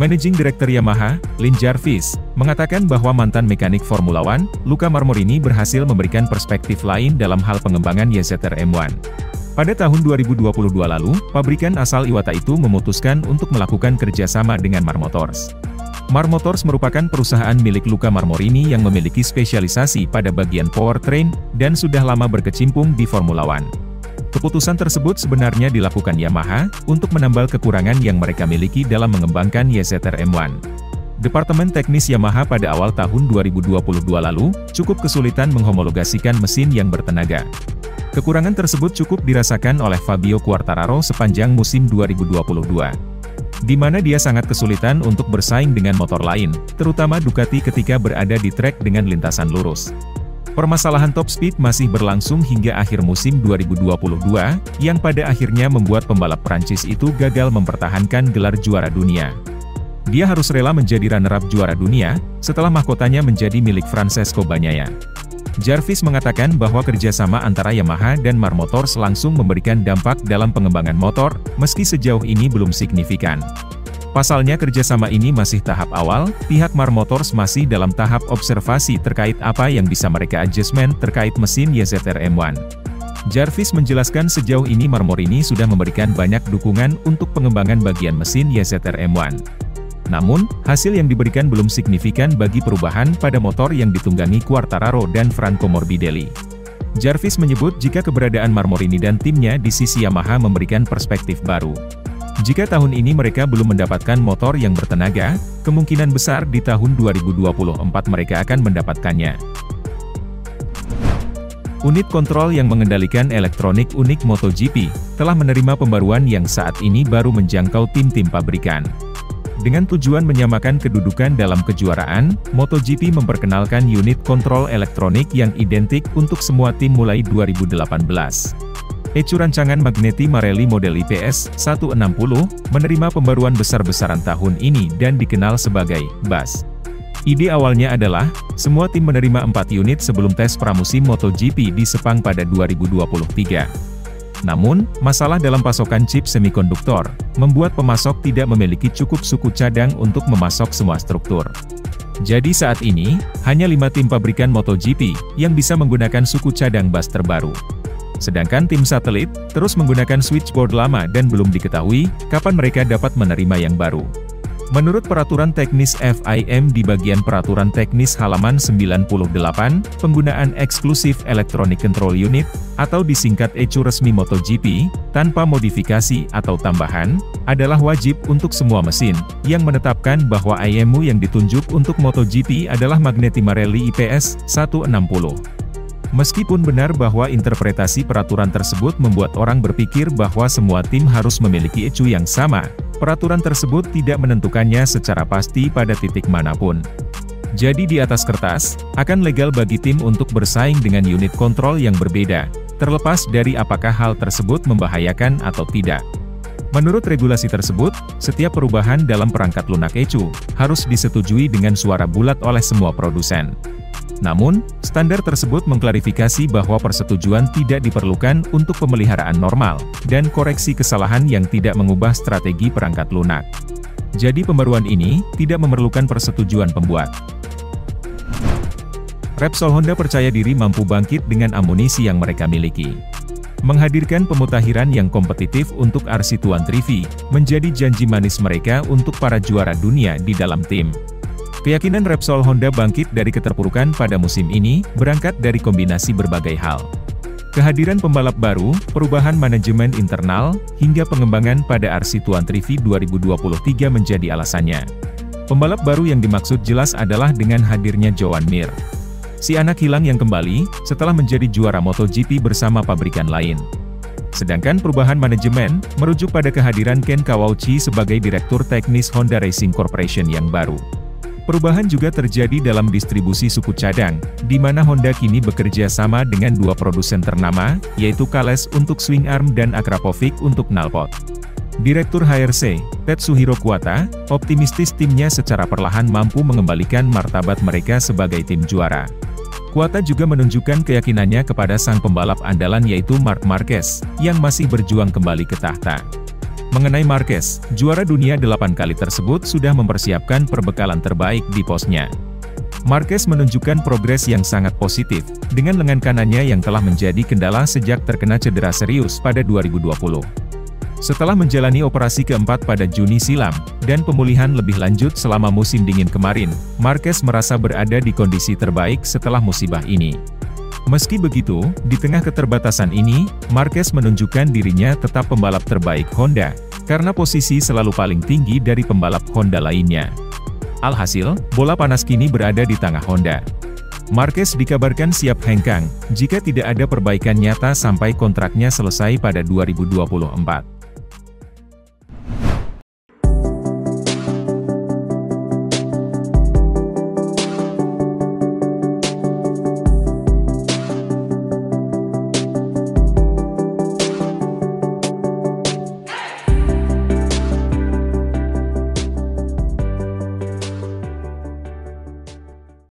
Managing Director Yamaha, Lin Jarvis, mengatakan bahwa mantan mekanik Formula One, Luca Marmorini berhasil memberikan perspektif lain dalam hal pengembangan YZR M1. Pada tahun 2022 lalu, pabrikan asal Iwata itu memutuskan untuk melakukan kerjasama dengan Mar Motors. Mar Motors merupakan perusahaan milik Luca Marmorini yang memiliki spesialisasi pada bagian powertrain, dan sudah lama berkecimpung di Formula One. Keputusan tersebut sebenarnya dilakukan Yamaha, untuk menambal kekurangan yang mereka miliki dalam mengembangkan YZR M1. Departemen teknis Yamaha pada awal tahun 2022 lalu, cukup kesulitan menghomologasikan mesin yang bertenaga. Kekurangan tersebut cukup dirasakan oleh Fabio Quartararo sepanjang musim 2022. Di mana dia sangat kesulitan untuk bersaing dengan motor lain, terutama Ducati ketika berada di trek dengan lintasan lurus. Permasalahan top speed masih berlangsung hingga akhir musim 2022, yang pada akhirnya membuat pembalap Prancis itu gagal mempertahankan gelar juara dunia. Dia harus rela menjadi runner-up juara dunia, setelah mahkotanya menjadi milik Francesco Bagnaia. Jarvis mengatakan bahwa kerjasama antara Yamaha dan Mar Motors langsung memberikan dampak dalam pengembangan motor, meski sejauh ini belum signifikan. Pasalnya kerjasama ini masih tahap awal, pihak Mar Motors masih dalam tahap observasi terkait apa yang bisa mereka adjustment terkait mesin YZR M1. Jarvis menjelaskan sejauh ini Marmorini sudah memberikan banyak dukungan untuk pengembangan bagian mesin YZR M1. Namun, hasil yang diberikan belum signifikan bagi perubahan pada motor yang ditunggangi Quartararo dan Franco Morbidelli. Jarvis menyebut jika keberadaan Marmorini dan timnya di sisi Yamaha memberikan perspektif baru. Jika tahun ini mereka belum mendapatkan motor yang bertenaga, kemungkinan besar di tahun 2024 mereka akan mendapatkannya. Unit kontrol yang mengendalikan elektronik unik MotoGP, telah menerima pembaruan yang saat ini baru menjangkau tim-tim pabrikan. Dengan tujuan menyamakan kedudukan dalam kejuaraan, MotoGP memperkenalkan unit kontrol elektronik yang identik untuk semua tim mulai 2018. ECU rancangan Magneti Marelli model IPS 160, menerima pembaruan besar-besaran tahun ini dan dikenal sebagai BAS. Ide awalnya adalah, semua tim menerima 4 unit sebelum tes pramusim MotoGP di Sepang pada 2023. Namun, masalah dalam pasokan chip semikonduktor, membuat pemasok tidak memiliki cukup suku cadang untuk memasok semua struktur. Jadi saat ini, hanya 5 tim pabrikan MotoGP, yang bisa menggunakan suku cadang BAS terbaru. Sedangkan tim satelit, terus menggunakan switchboard lama dan belum diketahui, kapan mereka dapat menerima yang baru. Menurut peraturan teknis FIM di bagian peraturan teknis halaman 98, penggunaan eksklusif Electronic Control Unit, atau disingkat ECU resmi MotoGP, tanpa modifikasi atau tambahan, adalah wajib untuk semua mesin, yang menetapkan bahwa IMU yang ditunjuk untuk MotoGP adalah Magneti Marelli IPS 160. Meskipun benar bahwa interpretasi peraturan tersebut membuat orang berpikir bahwa semua tim harus memiliki ECU yang sama, peraturan tersebut tidak menentukannya secara pasti pada titik manapun. Jadi di atas kertas, akan legal bagi tim untuk bersaing dengan unit kontrol yang berbeda, terlepas dari apakah hal tersebut membahayakan atau tidak. Menurut regulasi tersebut, setiap perubahan dalam perangkat lunak ECU, harus disetujui dengan suara bulat oleh semua produsen. Namun, standar tersebut mengklarifikasi bahwa persetujuan tidak diperlukan untuk pemeliharaan normal, dan koreksi kesalahan yang tidak mengubah strategi perangkat lunak. Jadi pembaruan ini, tidak memerlukan persetujuan pembuat. Repsol Honda percaya diri mampu bangkit dengan amunisi yang mereka miliki. Menghadirkan pemutakhiran yang kompetitif untuk RC2-3V, menjadi janji manis mereka untuk para juara dunia di dalam tim. Keyakinan Repsol Honda bangkit dari keterpurukan pada musim ini, berangkat dari kombinasi berbagai hal. Kehadiran pembalap baru, perubahan manajemen internal, hingga pengembangan pada RC2-3V 2023 menjadi alasannya. Pembalap baru yang dimaksud jelas adalah dengan hadirnya Joan Mir. Si anak hilang yang kembali, setelah menjadi juara MotoGP bersama pabrikan lain. Sedangkan perubahan manajemen, merujuk pada kehadiran Ken Kawauchi sebagai Direktur Teknis Honda Racing Corporation yang baru. Perubahan juga terjadi dalam distribusi suku cadang, di mana Honda kini bekerja sama dengan 2 produsen ternama, yaitu Kales untuk swing arm dan Akrapovic untuk knalpot. Direktur HRC, Tetsuhiro Kuwata, optimistis timnya secara perlahan mampu mengembalikan martabat mereka sebagai tim juara. Kuwata juga menunjukkan keyakinannya kepada sang pembalap andalan yaitu Marc Marquez, yang masih berjuang kembali ke tahta. Mengenai Marquez, juara dunia 8 kali tersebut sudah mempersiapkan perbekalan terbaik di posnya. Marquez menunjukkan progres yang sangat positif, dengan lengan kanannya yang telah menjadi kendala sejak terkena cedera serius pada 2020. Setelah menjalani operasi keempat pada Juni silam, dan pemulihan lebih lanjut selama musim dingin kemarin, Marquez merasa berada di kondisi terbaik setelah musibah ini. Meski begitu, di tengah keterbatasan ini, Marquez menunjukkan dirinya tetap pembalap terbaik Honda, karena posisi selalu paling tinggi dari pembalap Honda lainnya. Alhasil, bola panas kini berada di tangan Honda. Marquez dikabarkan siap hengkang, jika tidak ada perbaikan nyata sampai kontraknya selesai pada 2024.